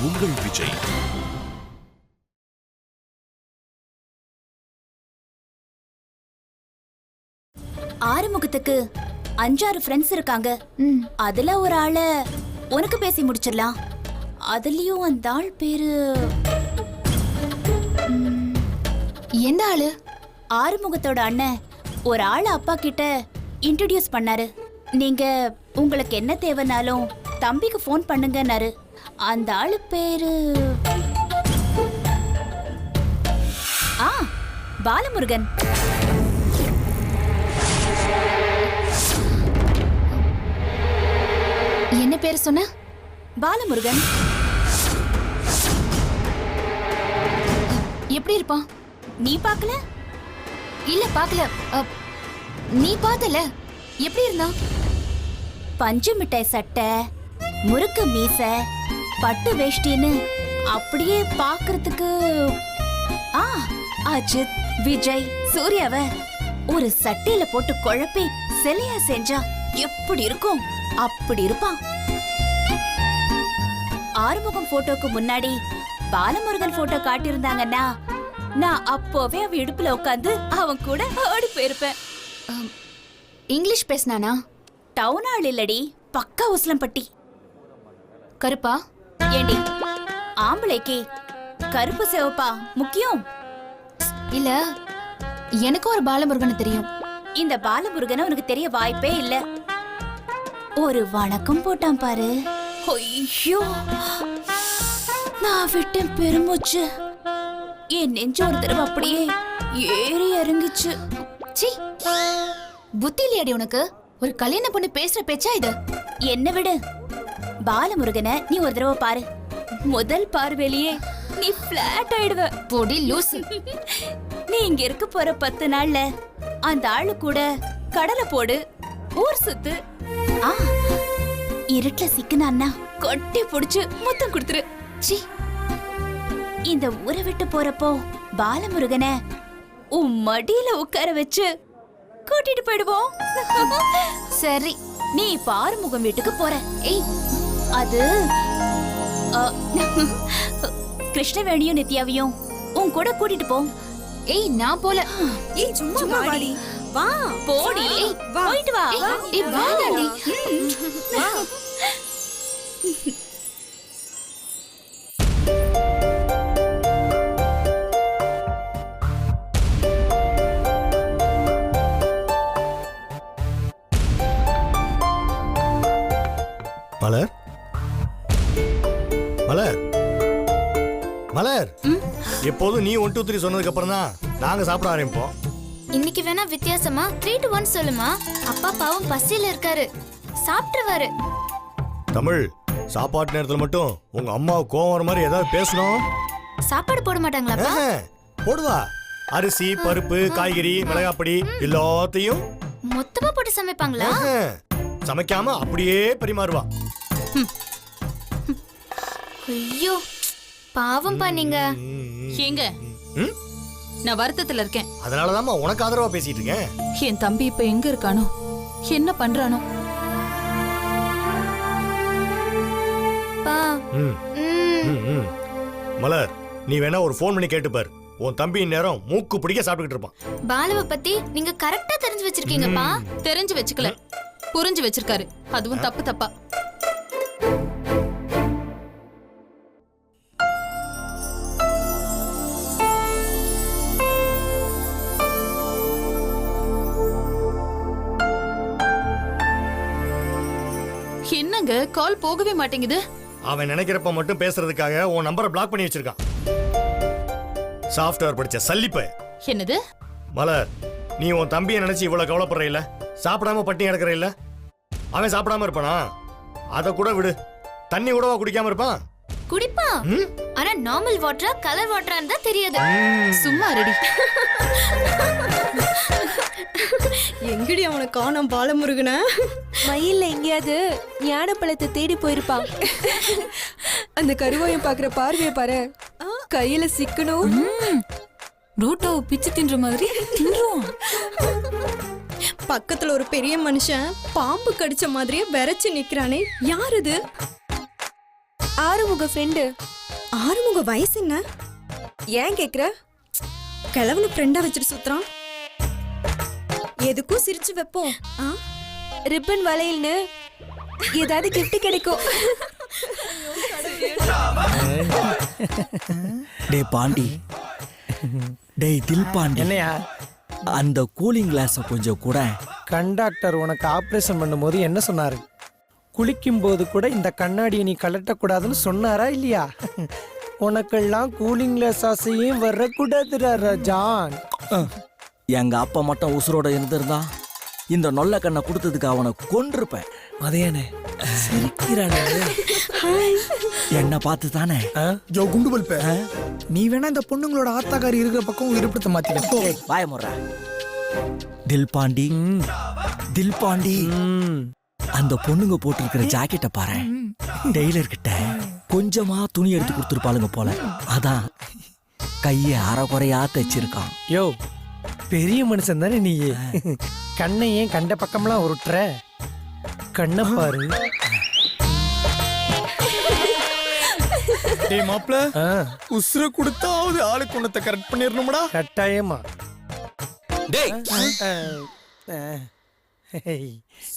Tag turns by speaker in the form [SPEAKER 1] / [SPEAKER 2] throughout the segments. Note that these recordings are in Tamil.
[SPEAKER 1] உங்கள் விஜய்.
[SPEAKER 2] ஆறுமுகத்துக்கு 5-6 ஃப்ரெண்ட்ஸ் இருக்காங்க. அதுல ஒரு ஆளை உனக்கு பேசி முடிச்சிடலாம். அதுலயும் அந்த ஆள் பேரு
[SPEAKER 3] எந்த ஆளு?
[SPEAKER 2] ஆறுமுகத்தோட அண்ணன் ஒரு ஆளை அப்பா கிட்ட இன்ட்ரோடியூஸ் பண்ணாரு. நீங்க உங்களுக்கு என்ன தேவைனாலும் தம்பிக்கு ஃபோன் பண்ணுங்கன்னாரு. அந்த ஆளு பேரு பாலமுருகன்.
[SPEAKER 3] என்ன பேர் சொன்ன?
[SPEAKER 2] பாலமுருகன்.
[SPEAKER 3] எப்படி இருப்பான்?
[SPEAKER 2] நீ பார்க்கல?
[SPEAKER 3] இல்ல பார்க்கல. நீ பார்த்தல? எப்படி இருந்தான்?
[SPEAKER 2] பஞ்சு மிட்டாய் சட்டை, முறுக்கு மீசை, பட்டு வேஷ்டின்னு அப்படியே பாக்குறதுக்கு அஜித், விஜய், சூர்யாவ ஒரு சட்டையில போட்டு குழப்பி சிலையா செஞ்சா எப்படி இருக்கும் அப்படி இருப்பான். ஆறுமுகம் போட்டோக்கு முன்னாடி பாலமுருகன் போட்டோ காட்டியிருந்தாங்கன்னா நான் அப்போவே அவன் இடுப்புல உட்காந்து அவன் கூட ஓடி போயிருப்பேன்.
[SPEAKER 3] இங்கிலீஷ் பேசினானா?
[SPEAKER 2] டவுன் ஆள் இல்லடி, பக்கா உஸ்லம்பட்டி.
[SPEAKER 3] கருப்பா?
[SPEAKER 2] ஏண்டி ஆம்பளைக்கு கருப்பு சிவப்பா முக்கியம்?
[SPEAKER 3] இல்ல, எனக்கு ஒரு பாலமுருகனை தெரியும்.
[SPEAKER 2] இந்த பாலமுருகனை உனக்கு தெரிய வாய்ப்பே இல்ல. ஒரு வணக்கம் போட்டான் பாரு. ஐயோ, நான் விட்டேன் பெருமூச்சு. என் நெஞ்சு ஒரு தடவை அப்படியே ஏறி இறங்கிச்சு.
[SPEAKER 3] சீ, புத்தி இல்லையாடி உனக்கு? ஒரு கல்யாண பொண்ணு பேசுற பேச்சா இது?
[SPEAKER 2] என்ன விடு, பாலமுருகனை நீ ஒரு தடவை பாரு. முதல் பார்வையிலேயே நீ பிளாட் ஆயிடுவ.
[SPEAKER 3] போடி லூசு.
[SPEAKER 2] நீ இங்க இருக்க போற 10 நாள்ல அந்த ஆளு கூட கடலை போடு, ஊர் சுத்து. இருட்டுல சிக்கனா கொட்டி புடிச்சு முத்தம் கொடுத்துரு.
[SPEAKER 3] சீ,
[SPEAKER 2] இந்த ஊரை விட்டு போறப்போ பாலமுருகனை உன் மடியில உட்கார வச்சு கூட்டிட்டு போயிடுவோம்.
[SPEAKER 3] சரி,
[SPEAKER 2] நீ பாருமுகம் வீட்டுக்கு போற.
[SPEAKER 3] ஏய்,
[SPEAKER 2] அது கிருஷ்ணவேணியும் நித்யாவையும் உன் கூட கூட்டிட்டு போ.
[SPEAKER 3] ஏய், நான் போல.
[SPEAKER 4] ஏய், சும்மா வாடி. வா
[SPEAKER 2] போடி. போயிட்டு வா.
[SPEAKER 3] ஏய், வாடி.
[SPEAKER 4] வா.
[SPEAKER 5] மலர், மலர், மலர், எப்போதும் நீ 1 2 3 சொன்னதுக்கு அப்புறம் தான் நாங்க சாப்பிட ஆரம்பிப்போம்.
[SPEAKER 6] இன்னைக்கு வேணா வித்தியாசமா 3 to 1 சொல்லுமா? அப்பா பாவம் பசியில இருக்காரு, சாப்பிட்டுருவாரு.
[SPEAKER 5] தமிழ், சாப்பாட்டு நேரத்துல மட்டும் உங்க அம்மாவுக்கு கோவம் வர மாதிரி ஏதாவது பேசணும்.
[SPEAKER 6] சாப்பாடு போட மாட்டாங்களாப்பா?
[SPEAKER 5] போடுவா. அரிசி, பருப்பு, காய்கறி, மிளகாப்பொடி எல்லாத்தையும்
[SPEAKER 6] மொத்தமா போட்டு சமைப்பாங்களா?
[SPEAKER 5] சமைக்காம அப்படியே பரிமாறுவா.
[SPEAKER 6] ஐயோ, பாவம்பா நீங்க.
[SPEAKER 7] ஏங்க, நான் வருத்தத்துல இருக்கேன்.
[SPEAKER 5] அதனாலதாம்மா உனக்கு ஆதரவா பேசிட்டு இருக்கேன்.
[SPEAKER 7] என் தம்பி இப்ப எங்க இருக்கானோ, என்ன பண்றானோ?
[SPEAKER 6] பா.
[SPEAKER 5] மலர், நீ வேணா ஒரு ஃபோன் பண்ணி கேட்டு பாரு. உன் தம்பி நேரம் மூக்கு பிடிக்க சாப்பிட்டுக்கிட்டு இருப்பான்.
[SPEAKER 6] பாலுவை பத்தி நீங்க கரெக்டா தெரிஞ்சு வச்சிருக்கீங்கப்பா.
[SPEAKER 7] தெரிஞ்சு வச்சுக்கல, புரிஞ்சு வச்சிருக்காரு. அதுவும் தப்பு தப்பா. என்னங்க, கால் போகவே மாட்டேங்குது.
[SPEAKER 5] அவன் நினைக்கிறப்ப மட்டும் பேசுறதுக்காக உன் நம்பரை பிளாக் பண்ணி வச்சிருக்கான். சாஃப்ட்வேர் படிச்ச சல்லிப்ப.
[SPEAKER 7] என்னது?
[SPEAKER 5] மலர், நீ உன் தம்பியை நினைச்சு இவ்வளவு கவலைப்படுற இல்ல? சாப்பிடாம பட்டினி கிடக்குற இல்ல? அவன் சாப்பிடாம இருப்பானா? அத கூட விடு, தண்ணி கூடவா குடிக்காம இருப்பான்?
[SPEAKER 6] குடிப்பா, ஆனா நார்மல் வாட்டரா கலர் வாட்டரான்னு தான் தெரியாது.
[SPEAKER 7] சும்மா ரெடி.
[SPEAKER 4] எங்கடி அவனை காணோம் பாலமுருகன?
[SPEAKER 8] மயில்ல எங்கேயாவது ஞானப்பழத்தை தேடி போயிருப்பான். அந்த கருவாயம் பாக்குற பார்வைய பாரு, கையில சிக்கணும்.
[SPEAKER 7] ரூட்டாவை பிச்சு தின்ற மாதிரி தின்றுவான்.
[SPEAKER 4] பக்கத்துல ஒரு பெரிய மனுஷன் பாம்பு கடிச்ச மாதிரியே விரைச்சு நிக்கிறானே, யார் இது?
[SPEAKER 8] ஆறுமுக ஃப்ரெண்டு.
[SPEAKER 4] ஆறுமுக வயசு என்ன?
[SPEAKER 8] ஏன் கேக்குற?
[SPEAKER 4] கிழவனு ஃப்ரெண்டா வச்சுட்டு சுத்துறான். எதுக்கும் சிரிச்சு வைப்போம்.
[SPEAKER 8] ரிப்பன் வளையல்னு ஏதாவது gift கிடைக்கும்.
[SPEAKER 1] டே பாண்டி, டேய் தில் பாண்டி,
[SPEAKER 9] என்னையா
[SPEAKER 1] அந்த கூலிங் கிளாஸை கொஞ்சம் கூட.
[SPEAKER 9] கண்டாக்டர் உனக்கு ஆபரேஷன் பண்ணும்போது என்ன சொன்னாரு? குளிக்கும் போது கூட இந்த கண்ணாடியை நீ கலட்டக்கூடாதுன்னு சொன்னாரா இல்லையா? உனக்கெல்லாம் கூலிங் கிளாஸ் ஆசையும் வரக்கூடாதுடா ராஜான்.
[SPEAKER 1] எங்க அப்பா மட்டும் உசுரோட இருந்திருந்தா இந்த நொல்ல கண்ணை கொடுத்ததுக்கு அவனை கொன்றிருப்பேன்.
[SPEAKER 9] அதையானே சிரிக்கிறானே.
[SPEAKER 1] என்ன பார்த்து தானே.
[SPEAKER 10] ஜோ குண்டு பல்ப, நீ வேணா இந்த பொண்ணுங்களோட ஆத்தாக்காரி இருக்கிற பக்கம் இருப்பிடத்தை மாத்திக்க.
[SPEAKER 1] வாய முறா. தில் பாண்டி, தில் பாண்டி, அந்த பொண்ணுங்க போட்டிருக்கிற ஜாக்கெட்டை பாரு. டெய்லர் கிட்ட கொஞ்சமா துணி எடுத்து கொடுத்துருப்பாளுங்க போல. அதான் கைய அரைக்குறையா தைச்சிருக்கான்.
[SPEAKER 9] யோ பெரிய மனுஷன் தானே நீ. கண்ணை ஏன் கண்ட பக்கம்லாம் உருட்டுற? கண்ணை பாரு.
[SPEAKER 10] டேய் மாப்ள, உசுர கொடுத்தாவது ஆளு குணத்தை கரெக்ட் பண்ணிரணும்டா.
[SPEAKER 9] கட்டாயமா.
[SPEAKER 11] டேய்,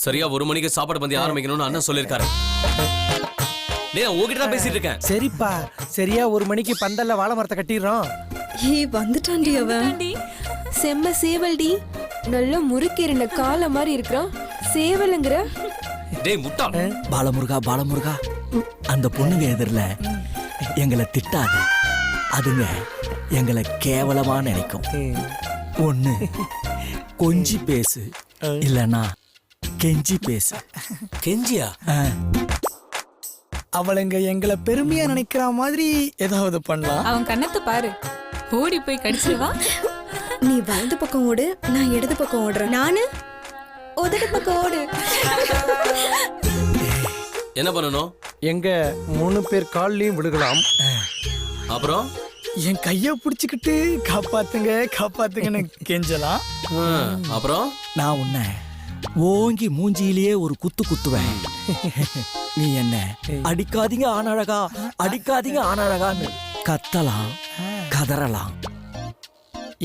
[SPEAKER 11] சரியா 1 மணிக்கு சாப்பாடு பந்தி ஆரம்பிக்கணும்னு அண்ணன் சொல்லிருக்காரு. டேய், உன்கிட்ட தான் பேசிட்டு இருக்கேன்.
[SPEAKER 9] சரிப்பா, சரியா 1 மணிக்கு பந்தல்ல வாழை மரத்தை கட்டிடுறோம்.
[SPEAKER 4] வந்துட்டான்டி அவன்.
[SPEAKER 8] செம்ம சேவல்டி. நல்ல முறுக்கேறின கால மாதிரி இருக்கிறான். சேவலுங்கிற?
[SPEAKER 11] டேய் முட்டா.
[SPEAKER 1] பாலமுருகா, பாலமுருகா, அந்த பொண்ணுங்க எதிரில எங்களை திட்டாத. அதுங்க எங்களை கேவலமா நினைக்கும். ஒண்ணு கொஞ்சி பேசு, இல்லனா கெஞ்சி பேசு.
[SPEAKER 11] கெஞ்சியா?
[SPEAKER 10] அவளுங்க எங்களை பெருமையா நினைக்கிற மாதிரி ஏதாவது பண்ணலாம்.
[SPEAKER 7] அவன் கண்ணத்தை பாரு, ஓடி போய் கடிச்சிருவா.
[SPEAKER 4] நீ வலது பக்கம் ஓடு, நான் இடது பக்கம் ஓடுறேன். நானு உதடு பக்கம் ஓடு.
[SPEAKER 11] என்ன பண்ணணும்?
[SPEAKER 9] எங்க 3 பேர் கால்லயும் விழுகலாம்.
[SPEAKER 11] அப்புறம்
[SPEAKER 10] என் கைய புடிச்சுக்கிட்டு காப்பாத்துங்க காப்பாத்துங்கன்னு கெஞ்சலாம்.
[SPEAKER 11] அப்புறம்
[SPEAKER 1] நான் உன்னை ஓங்கி மூஞ்சியிலேயே ஒரு குத்து குத்துவேன். நீ என்ன அடிக்காதீங்க ஆனழகா, அடிக்காதீங்க ஆனழகான்னு கத்தலாம், கதறலாம்.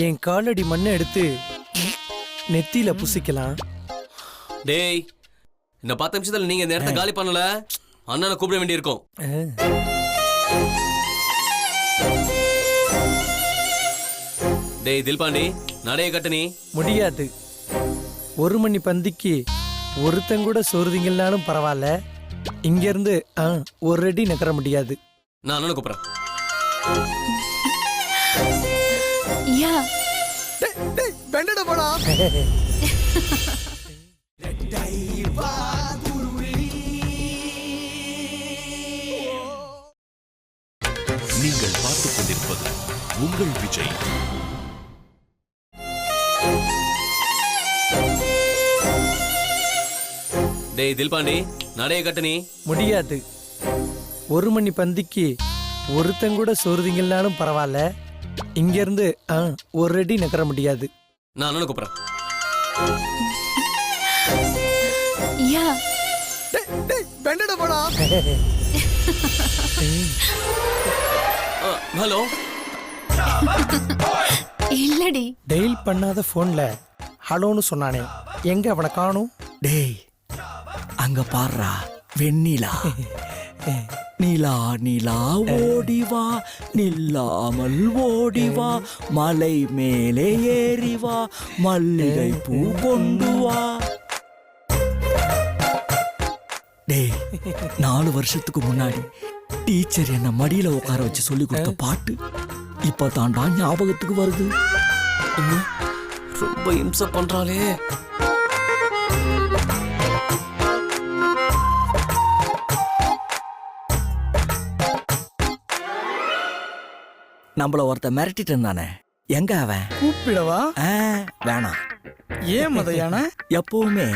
[SPEAKER 9] என் காலடி மண்ணை எடுத்து நெத்தியில புசிக்கலாம்.
[SPEAKER 11] டேய், இந்த 10 நிமிஷத்துல நீங்க இந்த இடத்த காலி பண்ணல, அண்ணனை கூப்பிட வேண்டியிருக்கும். டேய் தில்பாண்டி, நடைய கட்டு. நீ
[SPEAKER 9] முடியாது. 1 மணி பந்திக்கு ஒருத்தன் கூட சொருதிங்களாலும் பரவாயில்ல, இங்க இருந்து 1 அடி நகர முடியாது.
[SPEAKER 11] நான் அண்ணனை கூப்பிடுறேன்.
[SPEAKER 2] யா
[SPEAKER 10] பெண்டட போடா.
[SPEAKER 12] நீங்கள் பார்த்துக் கொண்டிருப்பது உங்கள் விஜய்.
[SPEAKER 11] டேய் தில்பாண்டி, நடைய கட்டு. நீ
[SPEAKER 9] முடியாது. 1 மணி பந்திக்கு ஒருத்தன் கூட சொருதிங்களாலும் பரவாயில்ல, இங்க இருந்து 1 அடி நகர முடியாது.
[SPEAKER 11] நான் அண்ணனை கூப்பிடுறேன்.
[SPEAKER 2] யா
[SPEAKER 10] பெண்டட போடா.
[SPEAKER 11] ஹலோ.
[SPEAKER 2] இல்லடி.
[SPEAKER 9] டெய்ல் பண்ணாத போன்ல ஹலோன்னு சொன்னானே, எங்க அவனை காணும்?
[SPEAKER 1] டேய் அங்க பாடுறா, வெண்ணிலா. நிலா நிலா ஓடிவா, நில்லாமல் ஓடிவா, மலை மேலே ஏறிவா, மல்லிகை பூ கொண்டு வா. டேய் 4 வருஷத்துக்கு முன்னாடி டீச்சர் என்ன மடியில உட்கார வச்சு சொல்லி கொடுத்த பாட்டு இப்ப தாண்டா ஞாபகத்துக்கு வருது.
[SPEAKER 11] ரொம்ப இம்சை பண்றாளே.
[SPEAKER 1] நம்மள ஒருத்த மிரட்டிட்டு இருந்தானே, எங்க அவன்?
[SPEAKER 10] கூப்பிடவா?
[SPEAKER 1] வேணாம்.
[SPEAKER 10] ஏன் மதையான?
[SPEAKER 1] எப்பவுமே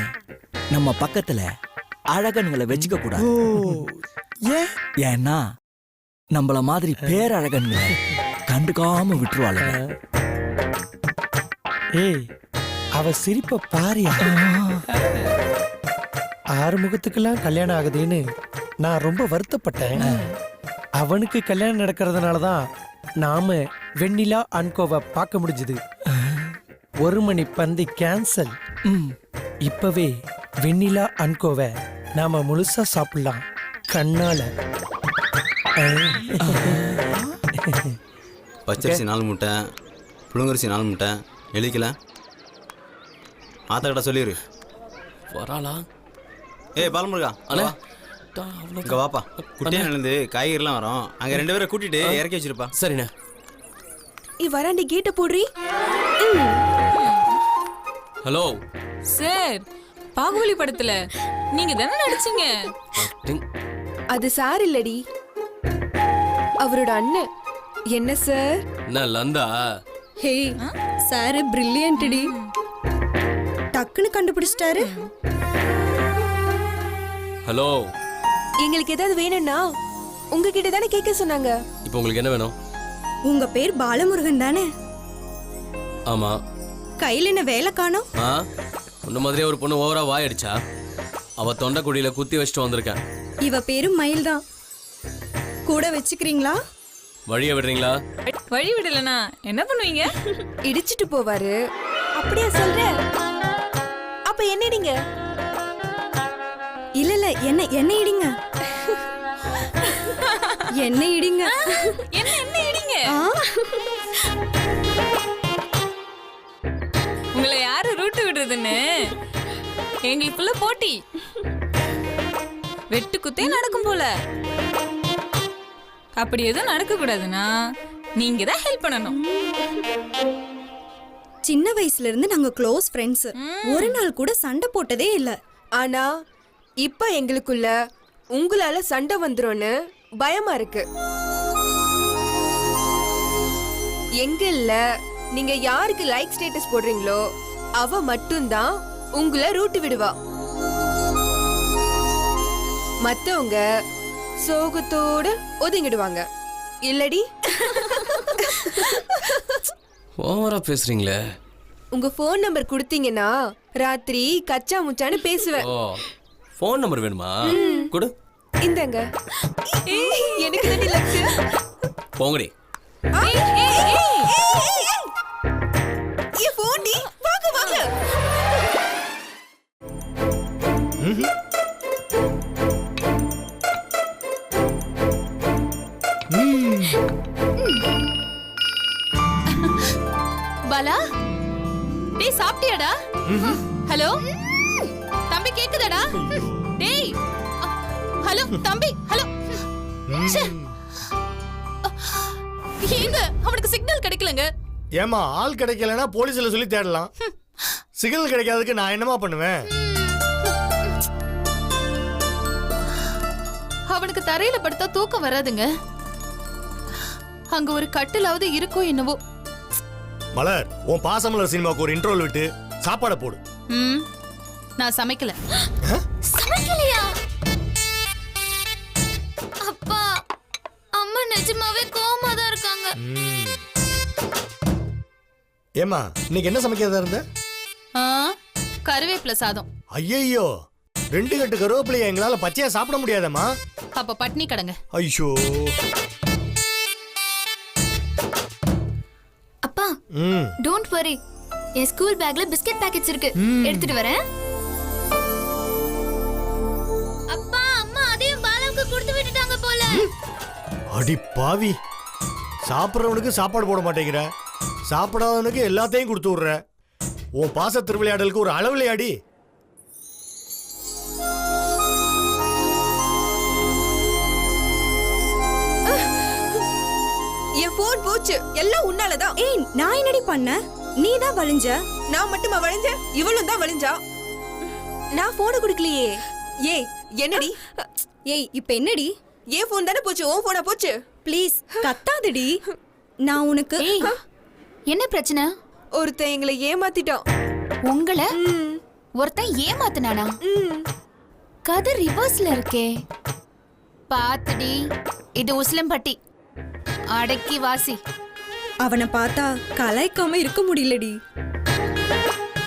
[SPEAKER 1] நம்ம பக்கத்துல அழகன்களை வச்சுக்க கூடாது. ஏன்னா நம்மள மாதிரி பேரழகன்களை கண்டுக்காம விட்டுருவாளுங்க.
[SPEAKER 9] ஏய், அவ சிரிப்ப பாரியா. ஆறுமுகத்துக்கெல்லாம் கல்யாணம் ஆகுதுன்னு நான் ரொம்ப வருத்தப்பட்டேன். அவனுக்கு கல்யாணம் நடக்கிறதுனால தான் நாம வெண்ணிலா அன்கோவை பார்க்க முடிஞ்சது. 1 மணி பந்தி கேன்சல். இப்பவே வெண்ணிலா அன்கோவை நாம முழுசா சாப்பிடலாம் கண்ணால.
[SPEAKER 13] பச்சரிசி 4 மூட்டை, புழுங்கரிசி 4 மூட்டை எழுதிக்கல. ஆத்தா கிட்ட சொல்லிடு.
[SPEAKER 11] வராளா?
[SPEAKER 13] ஏய் பாலமுருகா
[SPEAKER 11] அண்ணா
[SPEAKER 13] இங்க வாப்பா. குட்டியானிலேருந்து காய்கறிலாம் வரும். அங்கே 2 பேரை கூட்டிட்டு இறக்கி வச்சிருப்பா.
[SPEAKER 11] சரிண்ணே.
[SPEAKER 8] வராண்டி கேட்ட போடுறி.
[SPEAKER 11] ஹலோ
[SPEAKER 7] சார், பாகுபலி படத்துல நீங்க தானே நடிச்சீங்க?
[SPEAKER 8] அது சார் இல்லடி, அவரோட அண்ணன். என்ன சார்?
[SPEAKER 11] என்ன லந்தா?
[SPEAKER 4] ஹே சார் பிரில்லியன்ட்டி, டக்குன்னு கண்டுபிடிச்சிட்டாரு.
[SPEAKER 11] ஹலோ,
[SPEAKER 8] எங்களுக்கு ஏதாவது வேணும்னா உங்ககிட்ட தானே கேட்க சொன்னாங்க.
[SPEAKER 11] இப்போ உங்களுக்கு என்ன வேணும்?
[SPEAKER 4] உங்க பேர் பாலமுருகன் தானே?
[SPEAKER 11] ஆமா.
[SPEAKER 4] கையில என்ன வேலை காணோம்?
[SPEAKER 11] உன்ன மாதிரியே ஒரு பொண்ணு ஓவரா வாய் அடிச்சா, அவ தொண்டைக்குடியில குத்தி வச்சுட்டு வந்திருக்கேன்.
[SPEAKER 4] இவ பேரு மயில் தான். கூட வச்சுக்கிறீங்களா?
[SPEAKER 11] வழிய விடுறீங்களா?
[SPEAKER 7] வழி விடலனா என்ன பண்ணுவீங்க?
[SPEAKER 8] இடிச்சிட்டு போவாரு. அப்படியா சொல்ற? அப்ப என்னடிங்க?
[SPEAKER 4] இல்ல இல்ல, என்ன இடிங்க. என்ன இடிங்க.
[SPEAKER 7] என்ன இடிங்க? உங்களை யாரு ரூட்டு விடுறதுன்னு எங்களுக்குள்ள போட்டி. வெட்டு குத்தே நடக்கும் போல. அப்படி எதுவும் நடக்க கூடாதுன்னா நீங்க தான் ஹெல்ப் பண்ணணும்.
[SPEAKER 4] சின்ன வயசுல இருந்து நாங்க க்ளோஸ் ஃப்ரெண்ட்ஸ். ஒரு நாள் கூட சண்டை போட்டதே இல்ல.
[SPEAKER 8] ஆனா இப்ப எங்களுக்குள்ள உங்களால சண்டை வந்துரும்னு பயமா இருக்கு. எங்கல்ல நீங்க யாருக்கு லைக் ஸ்டேட்டஸ் போடுறீங்களோ அவ மட்டும்தான் உங்களை ரூட்டு விடுவா. மத்தவங்க சோகத்தோட ஒதுங்கிடுவாங்க. இல்லடி?
[SPEAKER 11] ஓவரா பேசுறீங்களே.
[SPEAKER 8] உங்க போன் நம்பர் கொடுத்தீங்கன்னா ராத்திரி கச்சா முச்சான்னு பேசுவேன்.
[SPEAKER 11] ஓ, போன் நம்பர் வேணுமா? கொடு.
[SPEAKER 8] இந்தங்க. எனக்கு தானே லக்கு.
[SPEAKER 11] போங்கடி.
[SPEAKER 8] ஏ போன் டி, வாங்க வாங்க.
[SPEAKER 7] பாலா, டேய் சாப்பிட்டியாடா? ஹலோ தம்பி, கேக்குதாடா? டேய் ஹலோ தம்பி, ஹலோ. ஏங்க அவனுக்கு சிக்னல் கிடைக்கலங்க.
[SPEAKER 5] ஏமா ஆள் கிடைக்கலன்னா போலீஸ்ல சொல்லி தேடலாம். சிக்னல் கிடைக்காததுக்கு நான் என்னமா பண்ணுவேன்?
[SPEAKER 7] அவனுக்கு தரையில படுத்தா தூக்கம் வராதுங்க. அங்க ஒரு கட்டிலாவது இருக்கோ என்னவோ.
[SPEAKER 5] மலர், உன் பாசமலர் சினிமாவுக்கு ஒரு இன்ட்ரோல் விட்டு சாப்பாடை போடு.
[SPEAKER 7] நான் சமைக்கல.
[SPEAKER 6] சமைக்கலையா? அப்பா அம்மா நிஜமாவே கோவமா தான் இருக்காங்க.
[SPEAKER 5] ஏமா இன்னைக்கு என்ன சமைக்கிறதா இருந்த?
[SPEAKER 7] கருவேப்பிலை சாதம்.
[SPEAKER 5] ஐயோ, 2 கட்டு கருவேப்பிலையை எங்களால பச்சையா சாப்பிட முடியாதம்மா.
[SPEAKER 7] அப்ப பட்னி கடங்க.
[SPEAKER 5] ஐயோ.
[SPEAKER 6] அப்பா டோன்ட் வரி, என் ஸ்கூல் பேக்ல பிஸ்கட் பாக்கெட்ஸ் இருக்கு, எடுத்துட்டு வரேன். அப்பா அம்மா அதையும் பாலாவுக்கு கொடுத்து விட்டுட்டாங்க போல.
[SPEAKER 5] அடி பாவி, சாப்பிட்றவனுக்கு சாப்பாடு போட மாட்டேங்கிற, சாப்பிடாதவனுக்கு எல்லாத்தையும் கொடுத்து விடுற. உன் பாச திருவிளையாடலுக்கு ஒரு அளவு விளையாடி.
[SPEAKER 8] என் போன் போச்சு, எல்லாம் உன்னாலதான்.
[SPEAKER 4] ஏய், நான் என்னடி பண்ண? நீ தான் வளைஞ்ச.
[SPEAKER 8] நான் மட்டுமா வளைஞ்ச? இவளும் தான் வளைஞ்சா. நான் போனை கொடுக்கலையே. ஏய் என்னடி?
[SPEAKER 4] ஏய் இப்ப என்னடி?
[SPEAKER 8] ஏன் போன் தானே போச்சு, உன் போனா போச்சு.
[SPEAKER 4] ப்ளீஸ் கத்தாதடி. நான் உனக்கு
[SPEAKER 3] என்ன பிரச்சனை?
[SPEAKER 8] ஒருத்தன் எங்களை ஏமாத்திட்டான்.
[SPEAKER 3] உங்களை ஒருத்தன் ஏமாத்துனானா? கதை ரிவர்ஸ்ல இருக்கே. பாத்துடி, இது உசிலம்பட்டி. அடக்கி வாசி.
[SPEAKER 4] அவனை பார்த்தா கலாய்க்காம இருக்க முடியலடி.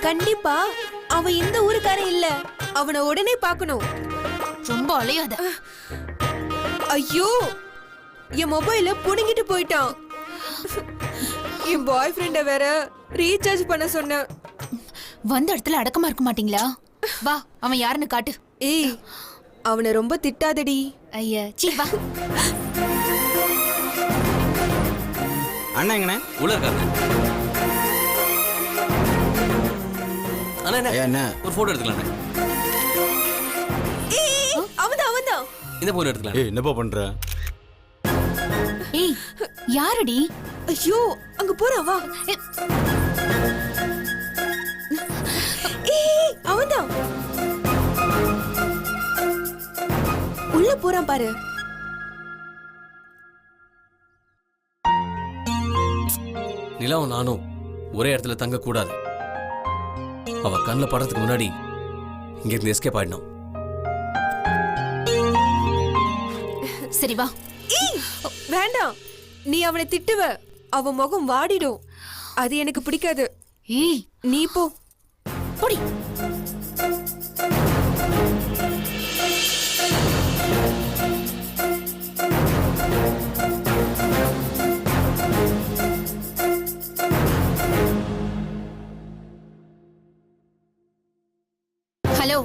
[SPEAKER 8] கண்டிப்பா அவன் இந்த ஊருக்காரன் இல்ல. அவனை உடனே பார்க்கணும்.
[SPEAKER 3] ரொம்ப அலையாத.
[SPEAKER 8] ஐயோ, என் மொபைல புடுங்கிட்டு போயிட்டான். என் பாய் ஃப்ரெண்ட வேற ரீசார்ஜ் பண்ண சொன்னேன்.
[SPEAKER 3] வந்த இடத்துல அடக்கமா இருக்க மாட்டீங்களா? வா, அவன் யாருன்னு காட்டு.
[SPEAKER 8] ஏய், அவனை ரொம்ப திட்டாதடி.
[SPEAKER 3] ஐயா, சீ வா.
[SPEAKER 13] அண்ணா எங்கண்ணே?
[SPEAKER 11] உள்ள இருக்காரு. அண்ணா
[SPEAKER 13] ஐயா,
[SPEAKER 11] என்ன
[SPEAKER 13] என்ன?
[SPEAKER 11] ஒரு போட்டோ எடுத்துக்கலாம்.
[SPEAKER 8] அவன்தான்.
[SPEAKER 11] இந்த போன் எடுத்துக்கலாம்.
[SPEAKER 13] ஏய், என்னப்பா பண்ற?
[SPEAKER 3] ஏய், யாரடி?
[SPEAKER 8] ஐயோ, அங்க போறா வா. ஏய், அவன்தான். உள்ள போறான் பாரு.
[SPEAKER 11] நிலாவும் நானும் ஒரே இடத்துல தங்க கூடாது. அவ கண்ணில் படுறதுக்கு முன்னாடி இங்க இருந்து எஸ்கேப் ஆயிடணும்.
[SPEAKER 3] சரி வா.
[SPEAKER 8] ஏய், வேண்டாம். நீ அவனை திட்டுவ, அவன் முகம் வாடிடும். அது எனக்கு பிடிக்காது.
[SPEAKER 3] ஏய்,
[SPEAKER 8] நீ போ.
[SPEAKER 3] போடி. ஹலோ,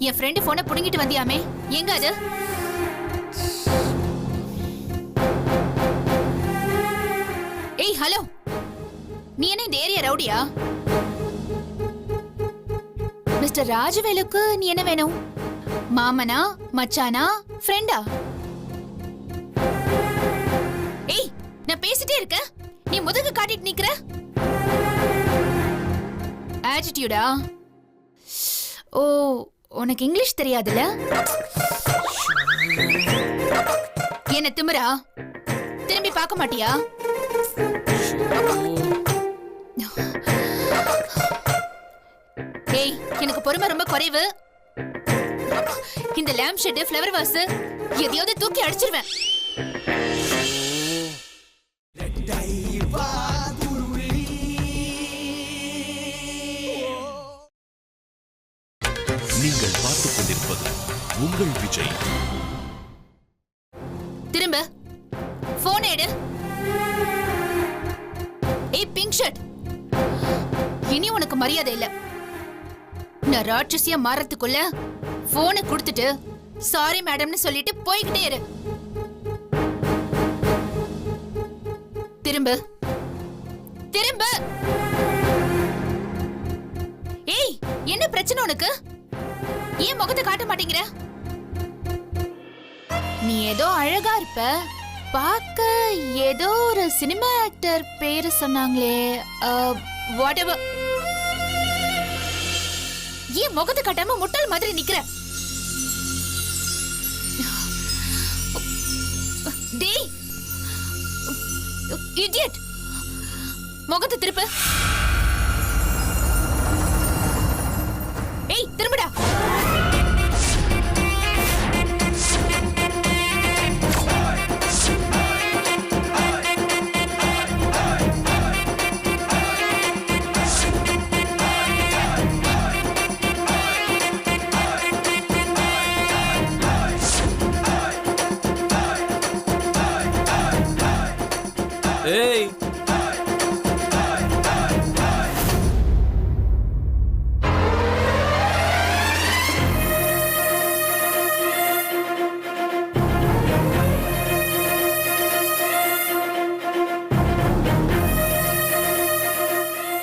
[SPEAKER 3] என் ஃப்ரெண்டு போனை புடுங்கிட்டு வந்தியாமே, எங்க அது? ஏய் ஹலோ, நீ என்ன இந்த ஏரியா ரவுடியா? மிஸ்டர் ராஜவேலுக்கு நீ என்ன வேணும்? மாமனா, மச்சானா, ஃப்ரெண்டா? ஏய், நான் பேசிட்டே இருக்க, நீ முதுகு காட்டிட்டு நிக்கிற. ஆட்டிடியூடா? ஓ, உனக்கு இங்கிலீஷ் தெரியாதுல்ல? என்ன திமிரா? திரும்பி பார்க்க மாட்டியா? ஏய், எனக்கு பொறுமை ரொம்ப குறைவு. இந்த லேம்ப் ஷெட், ஃப்ளவர் வாஸ் எதையாவது தூக்கி அடிச்சிருவேன்.
[SPEAKER 12] நீங்கள் பார்த்துக் கொண்டிருப்பது உங்கள் விஜய்.
[SPEAKER 3] திரும்ப போன் எடு. ஏய் பிங்க் ஷர்ட், இனி உனக்கு மரியாதை இல்ல. நான் ராட்சசியா மாறதுக்குள்ள போனை கொடுத்துட்டு சாரி மேடம்னு சொல்லிட்டு போய்கிட்டே இரு. திரும்ப திரும்ப. ஏய், என்ன பிரச்சனை உனக்கு? ஏன் முகத்தை காட்ட மாட்டேங்கிற? நீ ஏதோ அழகா இருப்ப, பார்க்க ஏதோ ஒரு சினிமா ஆக்டர் பேரு சொன்னாங்களே, whatever. ஏன் முகத்தை காட்டாம முட்டாள் மாதிரி நிக்கிற? டேய் இடியட், முகத்தை திருப்பு. ஏய் திரும்படா.
[SPEAKER 11] ஏய்,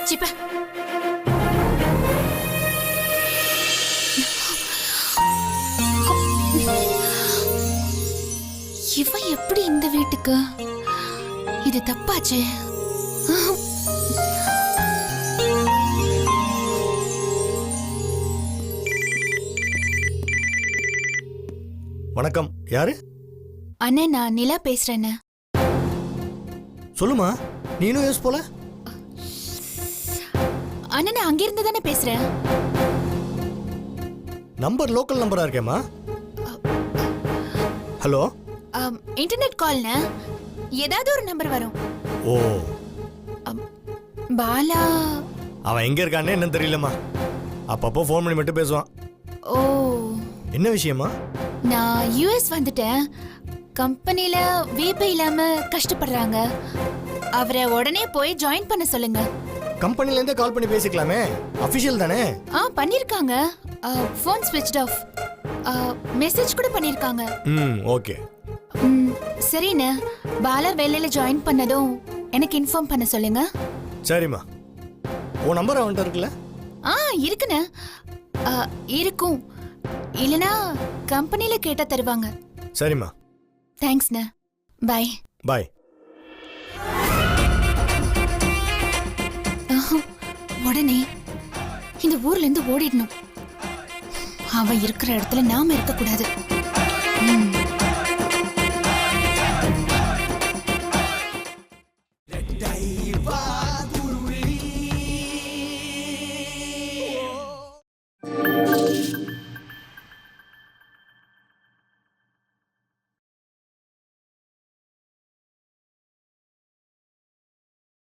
[SPEAKER 3] சிப்ப. இவன் எப்படி இந்த வீட்டுக்கு? இது தப்பாச்சு.
[SPEAKER 5] வணக்கம். யாரு?
[SPEAKER 3] அண்ணே, நான் நிலா பேசுறேன்னு.
[SPEAKER 5] சொல்லுமா. நீனும் யூஸ் போல.
[SPEAKER 3] அண்ணா, நான் அங்கிருந்து தானே பேசுறேன்.
[SPEAKER 5] நம்பர் லோக்கல் நம்பரா இருக்கேம்மா. ஹலோ.
[SPEAKER 3] இன்டர்நெட் கால்னு ஏதாவது ஒரு நம்பர் வரும்.
[SPEAKER 5] ஓ,
[SPEAKER 3] பாலா.
[SPEAKER 5] அவன் எங்க இருக்கானே என்னன்னு தெரியலம்மா. அப்பப்போ ஃபோன் பண்ணி மட்டும் பேசுவான்.
[SPEAKER 3] ஓ,
[SPEAKER 5] என்ன விஷயமா?
[SPEAKER 3] நான் யுஎஸ் வந்துட்டேன். கம்பெனில விபி இல்லாம கஷ்டப்படுறாங்க. அவரை உடனே போய் ஜாயின் பண்ண சொல்லுங்க.
[SPEAKER 5] கம்பெனில இருந்தே கால் பண்ணி பேசிக்கலாமே, அபிஷியல் தானே.
[SPEAKER 3] பண்ணிருக்காங்க. Phone switched of. மெசேஜ் கூட பண்ணிருக்காங்க.
[SPEAKER 5] ஓகே.
[SPEAKER 3] சரிண்ணே, பாலா வேலையில ஜாயின் பண்ணதும் எனக்கு இன்ஃபார்ம் பண்ண சொல்லுங்க.
[SPEAKER 5] சரிம்மா. உன் நம்பர் அவன்கிட்ட இருக்குல்ல?
[SPEAKER 3] இருக்குண்ணே. இருக்கும். இல்லனா கம்பெனில கேட்டா தருவாங்க.
[SPEAKER 5] சரிம்மா.
[SPEAKER 3] தேங்க்ஸ்ண்ணே. பை.
[SPEAKER 5] பை.
[SPEAKER 3] உடனே இந்த ஊர்ல இருந்து ஓடிடணும். அவன் இருக்கிற இடத்துல நாம இருக்க கூடாது.